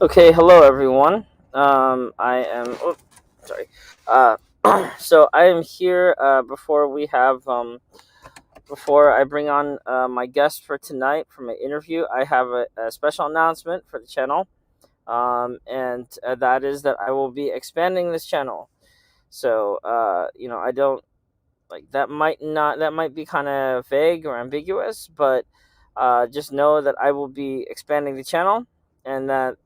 Okay, hello everyone. I am. Oh, sorry. Uh, so I am here. Before I bring on my guest for tonight for my interview, I have a special announcement for the channel. And that is that I will be expanding this channel. So I don't like that. Might be kind of vague or ambiguous, but just know that I will be expanding the channel, and that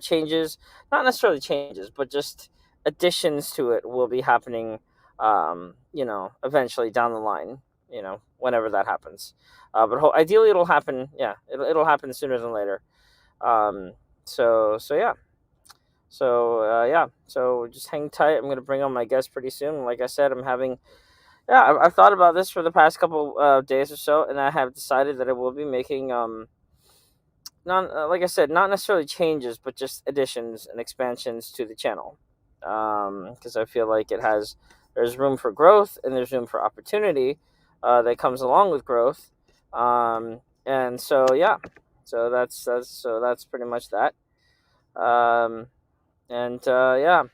changes, not necessarily changes, but just additions to it will be happening. Eventually down the line. Whenever that happens. But ideally, it'll happen. Yeah, it'll happen sooner than later. Um, so yeah. So just hang tight. I'm gonna bring on my guest pretty soon. Like I said, I'm having yeah, I've thought about this for the past couple days or so, and I have decided that I will be making not like I said, not necessarily changes, but just additions and expansions to the channel. Because I feel like there's room for growth and there's room for opportunity that comes along with growth. And so yeah, so that's pretty much that. Um, and yeah,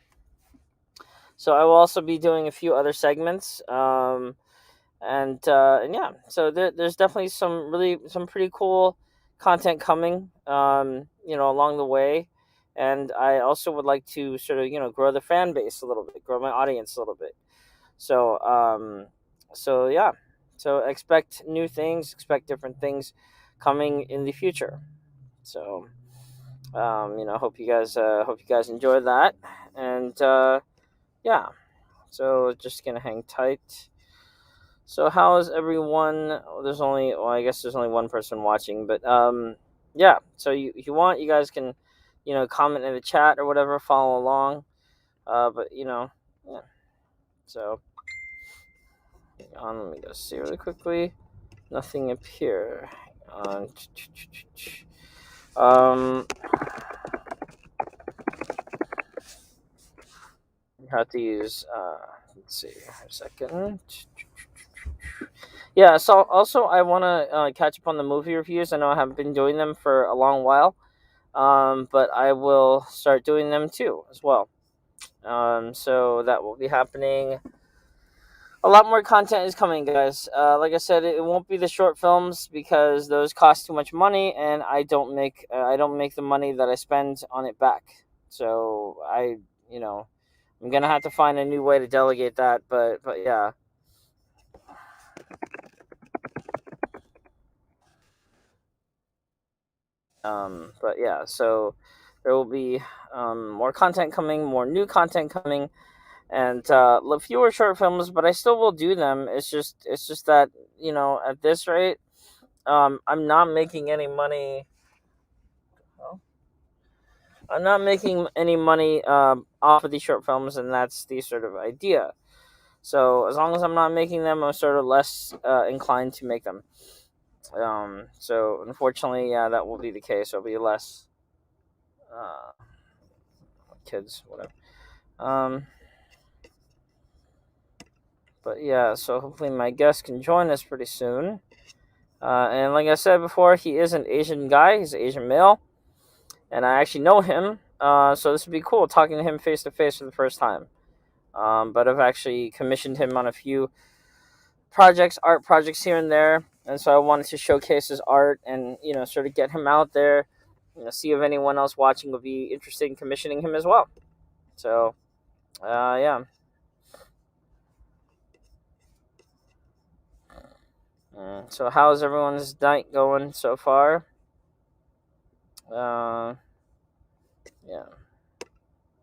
so I will also be doing a few other segments. And yeah, so there's definitely some pretty cool content coming along the way. And I also would like to sort of grow the fan base a little bit, grow my audience a little bit. So yeah, so expect new things, expect different things coming in the future. So hope you guys enjoy that. And yeah, so just gonna hang tight. So how is everyone? I guess there's only one person watching, but yeah. So if you want, you guys can, comment in the chat or whatever, follow along. But yeah. So hang on, let me go see really quickly. Nothing up here. Hang on. You have to use. Let's see. A second. Yeah. So also, I want to catch up on the movie reviews. I know I haven't been doing them for a long while. But I will start doing them too as well. So that will be happening. A lot more content is coming, guys. Like I said, it won't be the short films because those cost too much money, and I don't make the money that I spend on it back. So I'm gonna have to find a new way to delegate that. But yeah. But yeah, so there will be more content coming, more new content coming, and fewer short films, but I still will do them. It's just that at this rate, I'm not making any money. well, I'm not making any money off of these short films, and that's the sort of idea. So as long as I'm not making them, I'm sort of less inclined to make them. So unfortunately, yeah, that will be the case. There'll be less uh, kids, whatever. Um, but yeah, so hopefully my guest can join us pretty soon. And like I said before, he is an Asian guy. He's an Asian male, and I actually know him. So this would be cool talking to him face to face for the first time. But I've actually commissioned him on a few art projects here and there, and so I wanted to showcase his art and sort of get him out there. See if anyone else watching would be interested in commissioning him as well. So yeah. So how's everyone's night going so far? Uh, yeah.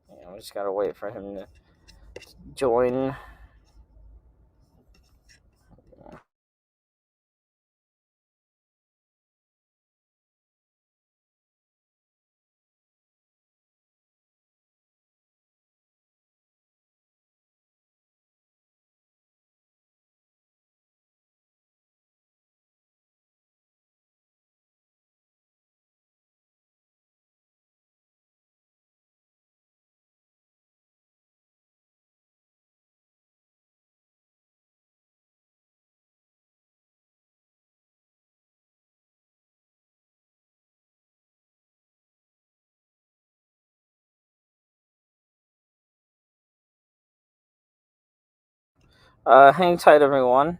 Yeah, we just gotta wait for him to join. Hang tight, everyone.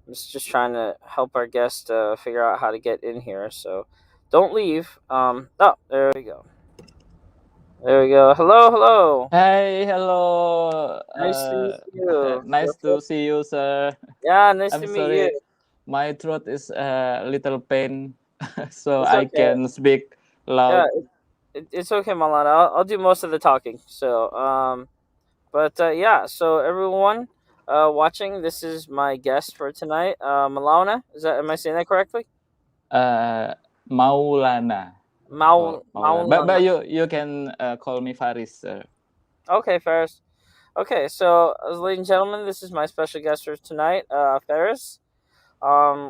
I'm just trying to help our guest figure out how to get in here. So don't leave. Oh, there we go. There we go. Hello, hello. Hi, hello. Nice to meet you. Nice to see you, sir. Yeah, nice I'm to meet you. sorry, my throat is a little pain, so It's I okay. can speak Yeah, loud. it's okay, Maulana. I'll do most of the talking. Yeah. So everyone, watching, this is my guest for tonight. Maulana. Am I saying that correctly? Uh, Maulana. Oh, Maulana. But Maulana. you can call me Farris, sir. Okay, Ferris. Okay, so ladies and gentlemen, this is my special guest for tonight, Ferris.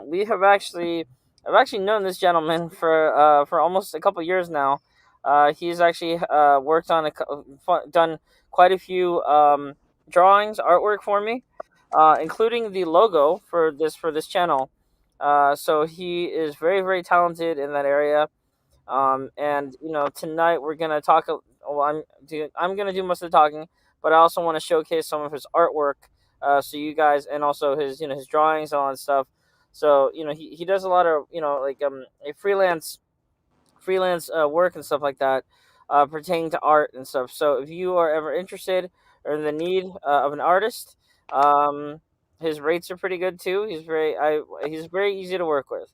We have actually, I've actually known this gentleman for almost a couple years now. He's actually worked on done quite a few drawings, artwork for me, including the logo for this channel. So he is very talented in that area. And tonight we're gonna talk. Well, I'm gonna do most of the talking, but I also want to showcase some of his artwork, so you guys, and also his his drawings and all that stuff. So he does a lot of like a freelance work and stuff like that, pertaining to art and stuff. So if you are ever interested or in the need of an artist, his rates are pretty good too. He's very easy to work with,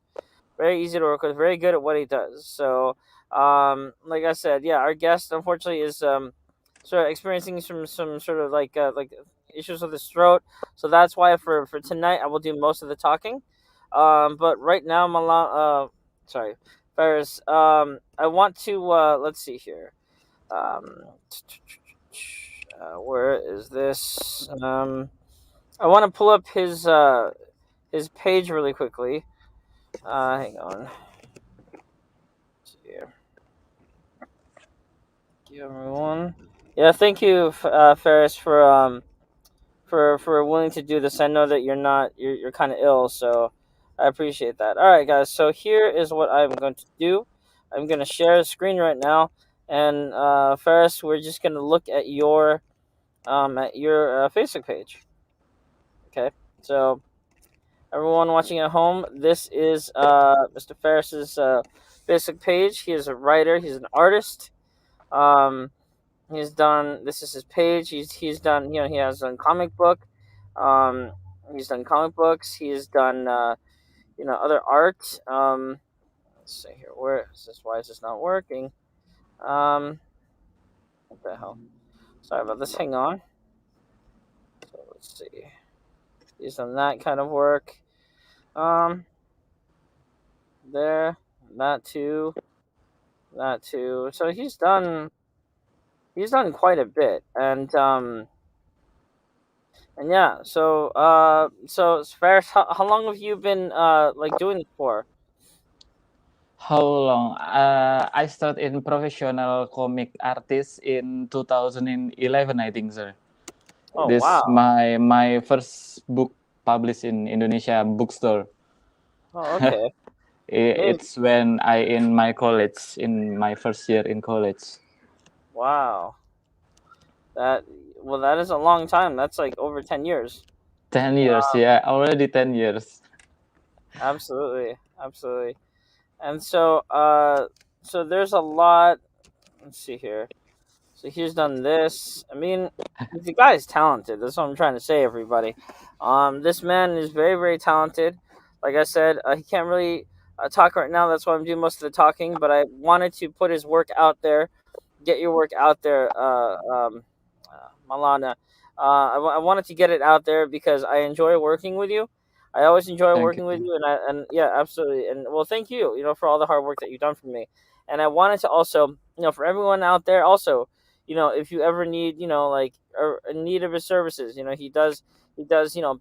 very good at what he does. So, like I said, yeah, our guest unfortunately is sort of experiencing some sort of like issues with his throat. So that's why for tonight I will do most of the talking. But right now, sorry, Ferris. I want to let's see here. Um, where is this? I want to pull up his page really quickly. Hang on. Yeah. Thank you, everyone. Yeah, thank you, Ferris, for willing to do this. I know that you're kind of ill, so I appreciate that. All right, guys. So here is what I'm going to do. I'm going to share the screen right now, and Ferris, we're just going to look at your Facebook page. Okay. So everyone watching at home, this is Mr. Ferris's Facebook page. He is a writer. He's an artist. Um, He's done. This is his page. He's done. He has done comic book. Um, he's done comic books. He's done other art. Let's see here. Where is this? Why is this not working? What the hell? Sorry about this. Hang on. So let's see. He's done that kind of work. Um, there, that too, that too. So he's done quite a bit, and yeah, so Ferris, how long have you been like doing this for? How long? I started in professional comic artist in 2011, I think, sir. Oh This wow. my first book published in Indonesia bookstore. Oh okay. Maybe. It's when I in my college, in my first year in college. Wow. That that is a long time. That's like over 10 years. 10 years, yeah, already 10 years. Absolutely, absolutely. And so there's a lot. Let's see here. So he's done this. I mean, the guy is talented. That's what I'm trying to say, everybody. This man is very talented. Like I said, he can't really talk right now. That's why I'm doing most of the talking. But I wanted to put his work out there, get your work out there, Maulana. I wanted to get it out there because I enjoy working with you. I always enjoy Thank working with you. you, and yeah, absolutely. And well, thank you, for all the hard work that you've done for me. And I wanted to also, for everyone out there, also, if you ever need, like, or in need of his services, he does,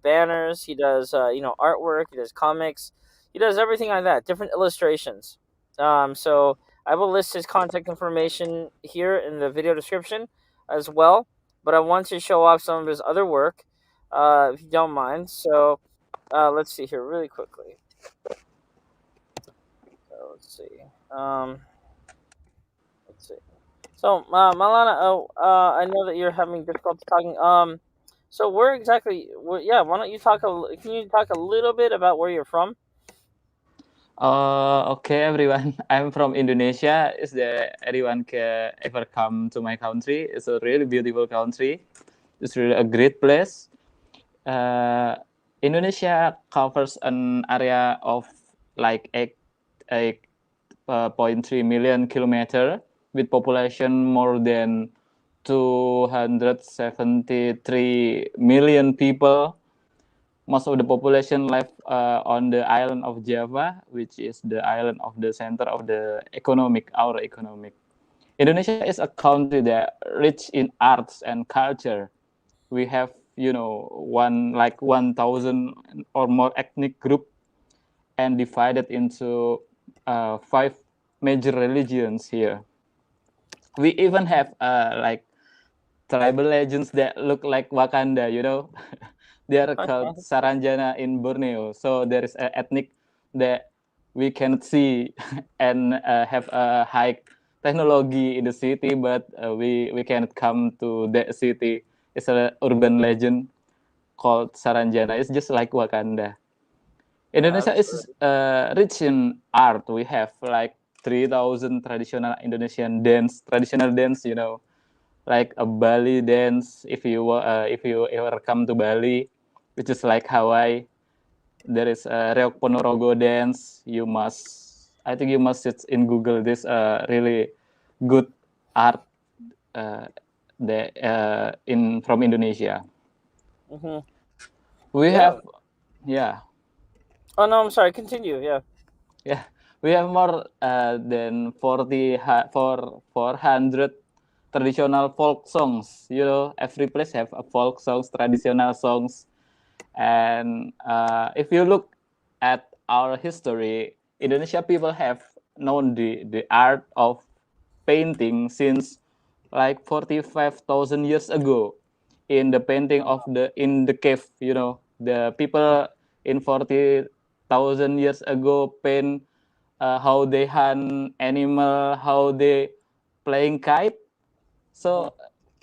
banners, he does, artwork, he does comics, he does everything like that, different illustrations. So I will list his contact information here in the video description as well. But I want to show off some of his other work, if you don't mind. So let's see here really quickly. So let's see. Let's see. So Maulana, I know that you're having difficulty talking. So where exactly? Yeah, why don't you talk Can you talk a little bit about where you're from? Okay, everyone. I'm from Indonesia. Is there anyone can ever come to my country? It's a really beautiful country. It's really a great place. Uh, Indonesia covers an area of like 8.3 million kilometer with population more than 273 million people. Most of the population live on the island of Java, which is the island of the center of the our economic. Indonesia is a country that rich in arts and culture. We have, 1,000 or more ethnic group and divided into five major religions here. We even have like tribal legends that look like Wakanda. They are called Okay. Saranjana in Borneo. So there is an ethnic that we cannot see and have a high technology in the city, but we cannot come to that city. It's an urban legend called Saranjana. It's just like Wakanda. Indonesia is Absolutely. rich in art. We have like 3,000 traditional dance, like a Bali dance. If you ever come to Bali, which is like Hawaii, there is a Reok Ponorogo dance. I think you must search in Google this really good art uh, in from Indonesia. Hmm. We Yeah. have, yeah, Oh no, I'm sorry. Continue. Yeah. yeah, we have more than 400 traditional folk songs. Every place have a folk songs, traditional songs. And if you look at our history, Indonesia people have known the art of painting since like 45,000 years ago. In the painting of the cave, the people in 40,000 years ago paint how they hunt animal, how they playing kite. Hmm. So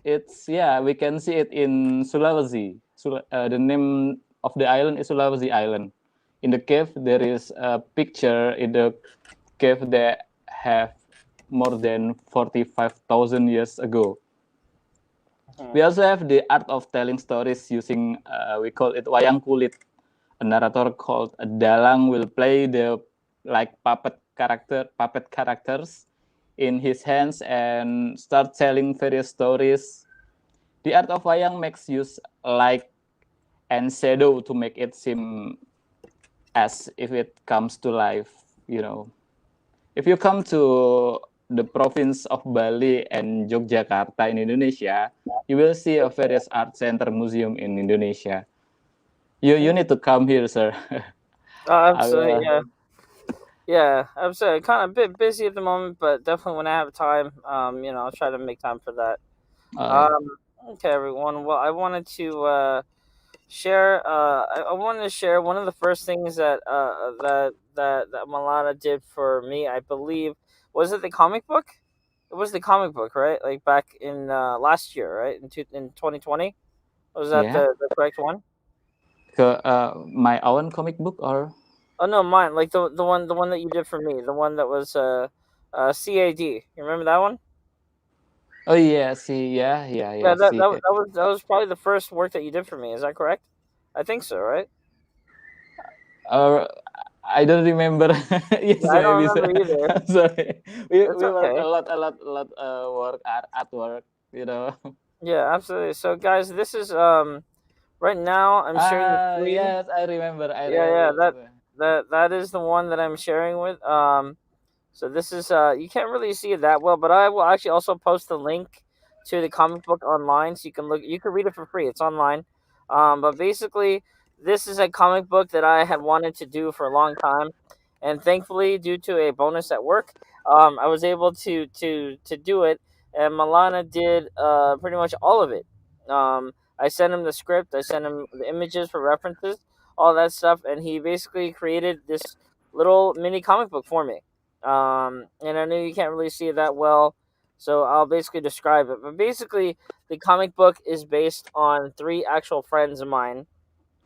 we can see it in Sulawesi. The name of the island is Sulawesi Island. In the cave, there is a picture in the cave that have more than 45,000 years ago. Hmm. We also have the art of telling stories using, we call it wayang kulit. A narrator called a dalang will play the like puppet characters in his hands and start telling various stories. The art of wayang makes use light and shadow to make it seem as if it comes to life. You know, if you come to the province of Bali and Yogyakarta in Indonesia, you will see a various art center museum in Indonesia. You need to come here, sir. I Absolutely. will. Yeah. Yeah. Absolutely. Kind of a bit busy at the moment, but definitely when I have time, I'll try to make time for that. Oh yeah, Um. Okay, everyone. Well, I wanted to share. I wanted to share one of the first things that Maulana did for me. I believe was it the comic book. It was the comic book, right? Like back in last year, right? In 2020. Was that yeah. the correct one? My own comic book or Oh no, mine. Like the one that you did for me. The one that was CAD. You remember that one? oh yeah, see, yeah, Yeah, see. that was probably the first work that you did for me. Is that correct? I think so, right? Or I don't remember. Yes, Yeah, I don't maybe. remember either. I'm sorry. We It's we work okay. a lot work at work. You know. Yeah, absolutely. So, guys, this is right now. I'm sharing the screen. Yes, I remember. I Yeah, yeah. remember. That is the one that I'm sharing with. So this is you can't really see it that well, but I will actually also post the link to the comic book online, so you can read it for free. It's online. But basically, this is a comic book that I had wanted to do for a long time, and thankfully, due to a bonus at work, I was able to do it. And Milana did pretty much all of it. I sent him the script. I sent him the images for references, all that stuff, and he basically created this little mini comic book for me. And I know you can't really see it that well, So I'll basically describe it. But basically, the comic book is based on three actual friends of mine.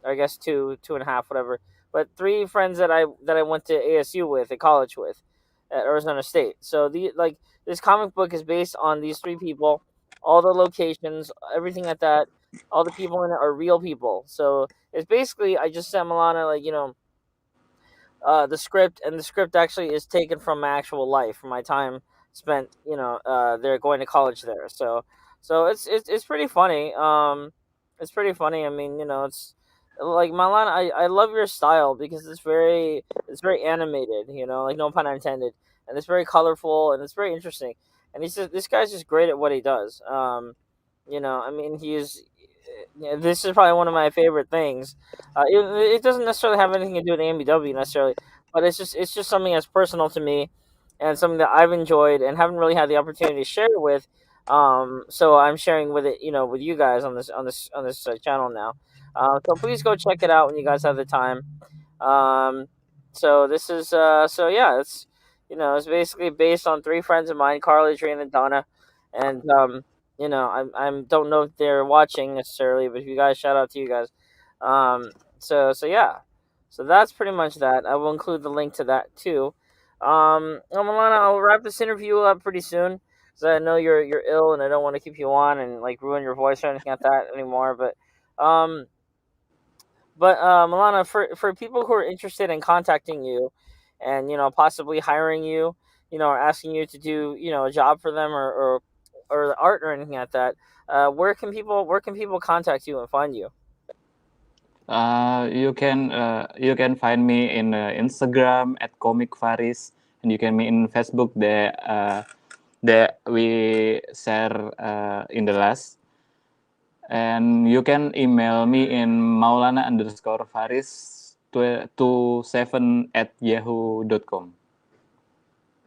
I guess two, two and a half, whatever. But three friends that I went to ASU with, at college with, at Arizona State. So this comic book is based on these three people, all the locations, everything like that. All the people in it are real people. So it's basically I just sent Milana the script, and the script actually is taken from my actual life, from my time spent, there going to college there. So it's pretty funny. It's pretty funny. I mean, it's like Maulana. I love your style because it's very animated. Like no pun intended, and it's very colorful and it's very interesting. And this guy's just great at what he does. I mean, yeah, this is probably one of my favorite things. It doesn't necessarily have anything to do with Ambw necessarily, but it's just something that's personal to me, and something that I've enjoyed and haven't really had the opportunity to share it with. So I'm sharing with it, with you guys on this channel now. So please go check it out when you guys have the time. Um, so this is so yeah, it's basically based on three friends of mine, Carly, Trina, and Donna, and I don't know if they're watching necessarily, but if you guys, shout out to you guys. So yeah, so that's pretty much that. I will include the link to that too. Milana, I'll wrap this interview up pretty soon because I know you're ill and I don't want to keep you on and like ruin your voice or anything like that anymore. Um, Milana, for people who are interested in contacting you, and possibly hiring you, or asking you to do a job for them, or art or anything like that, where can people contact you and find you? You can find me in Instagram at comic Farris, and you can me in Facebook that we share in the last. And you can email me in Maulana underscore Faris 27 at yahoo.com.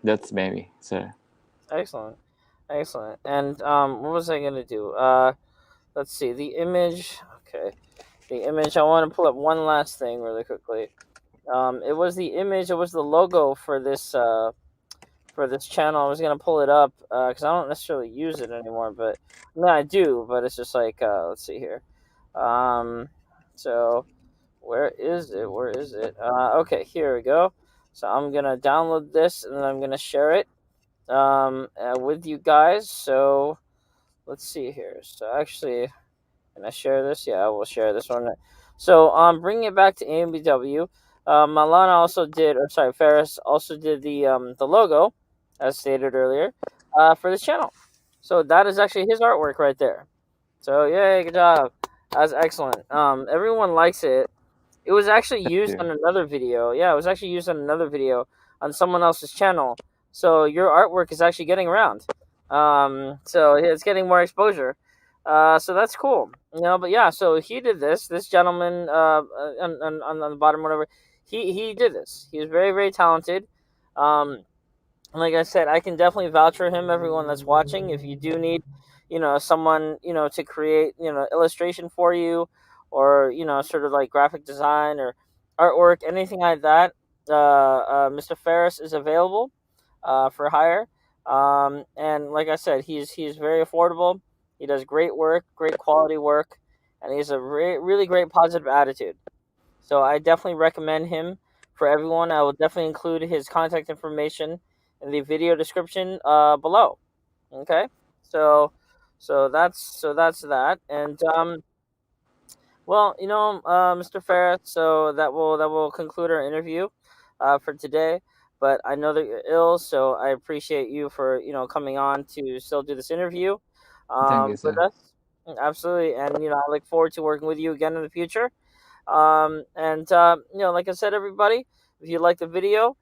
That's maybe, sir. Excellent, excellent. And what was I gonna do? Let's see the image. Okay, the image. I want to pull up one last thing really quickly. It was the image. It was the logo for this channel. I was gonna pull it up because I don't necessarily use it anymore, but no, I do. But it's just like let's see here. Um, so where is it? Where is it? Okay, here we go. So I'm gonna download this and then I'm gonna share it with you guys. So let's see here. So actually, can I share this? Yeah, I will share this one. So bringing it back to AMBW, Maulana also did, or sorry, Farris also did the logo, as stated earlier, for this channel. So that is actually his artwork right there. So yay, good job. That's excellent. Everyone likes it. It was actually Thank used you. on another video. Yeah, it was actually used on another video on someone else's channel. So your artwork is actually getting around. So it's getting more exposure. So that's cool. But yeah, so he did this. This gentleman, on the bottom, whatever. He did this. He was very very talented. Um, like I said, I can definitely vouch for him. Everyone that's watching, if you do need, someone, to create, illustration for you, or sort of like graphic design or artwork, anything like that, Mr. Ferris is available, for hire. And like I said, he's very affordable. He does great work, great quality work, and he has a really great positive attitude. So I definitely recommend him for everyone. I will definitely include his contact information in the video description below. Okay, so so that's that, and well, Mr. Farris. So that will conclude our interview for today. But I know that you're ill, so I appreciate you for coming on to still do this interview Thank you, with sir. us. Absolutely, and I look forward to working with you again in the future. And like I said, everybody, if you like the video,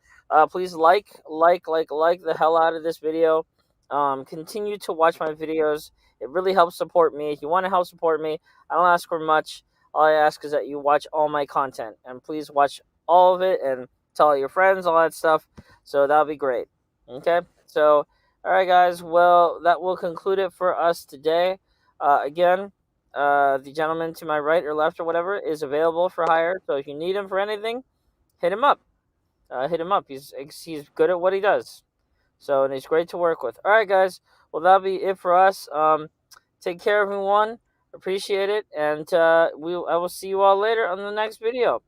please like the hell out of this video. Continue to watch my videos. It really helps support me. If you want to help support me, I don't ask for much. All I ask is that you watch all my content, and please watch all of it and tell all your friends, all that stuff. So that'll be great. Okay. So, all right, guys. Well, that will conclude it for us today. Again, the gentleman to my right or left or whatever is available for hire. So if you need him for anything, hit him up. Hit him up. He's good at what he does. So, and he's great to work with. All right, guys. Well, that'll be it for us. Take care, everyone. Appreciate it, and I will see you all later on the next video.